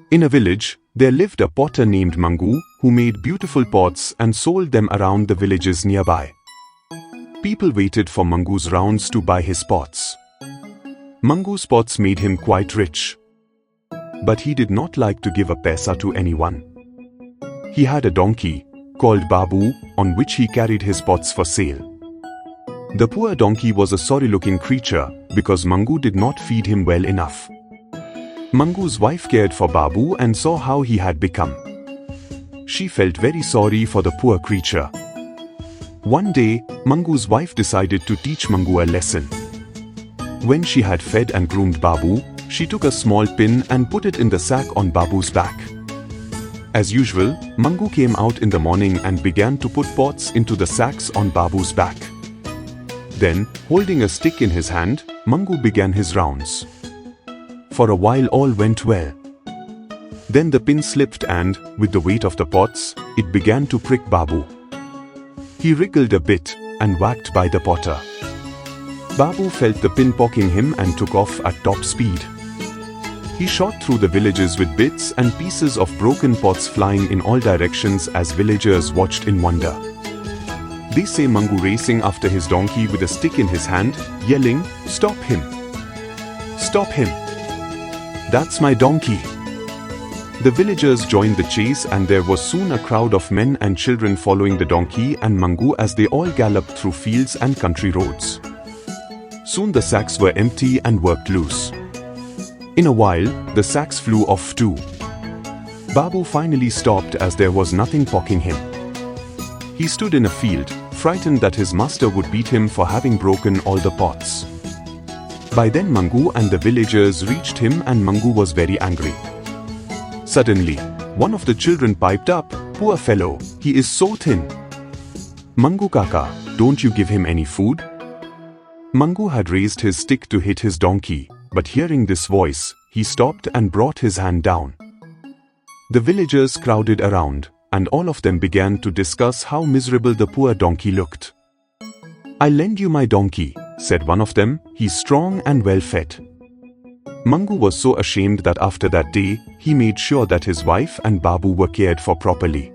In a village, there lived a potter named Mangu who made beautiful pots and sold them around the villages nearby. People waited for Mangu's rounds to buy his pots. Mangu's pots made him quite rich. But he did not like to give a paisa to anyone. He had a donkey, called Babu, on which he carried his pots for sale. The poor donkey was a sorry-looking creature because Mangu did not feed him well enough. Mangu's wife cared for Babu and saw how he had become. She felt very sorry for the poor creature. One day, Mangu's wife decided to teach Mangu a lesson. When she had fed and groomed Babu, she took a small pin and put it in the sack on Babu's back. As usual, Mangu came out in the morning and began to put pots into the sacks on Babu's back. Then, holding a stick in his hand, Mangu began his rounds. For a while all went well. Then the pin slipped and, with the weight of the pots, it began to prick Babu. He wriggled a bit and whacked by the potter. Babu felt the pin poking him and took off at top speed. He shot through the villages with bits and pieces of broken pots flying in all directions as villagers watched in wonder. They say Mangu racing after his donkey with a stick in his hand, yelling, "Stop him! Stop him! That's my donkey!" The villagers joined the chase and there was soon a crowd of men and children following the donkey and Mangu as they all galloped through fields and country roads. Soon the sacks were empty and worked loose. In a while, the sacks flew off too. Babu finally stopped as there was nothing poking him. He stood in a field, frightened that his master would beat him for having broken all the pots. By then Mangu and the villagers reached him and Mangu was very angry. Suddenly, one of the children piped up, "Poor fellow, he is so thin. Mangu Kaka, don't you give him any food?" Mangu had raised his stick to hit his donkey, but hearing this voice, he stopped and brought his hand down. The villagers crowded around, and all of them began to discuss how miserable the poor donkey looked. "I'll lend you my donkey," said one of them, "he's strong and well fed." Mangu was so ashamed that after that day, he made sure that his wife and Babu were cared for properly.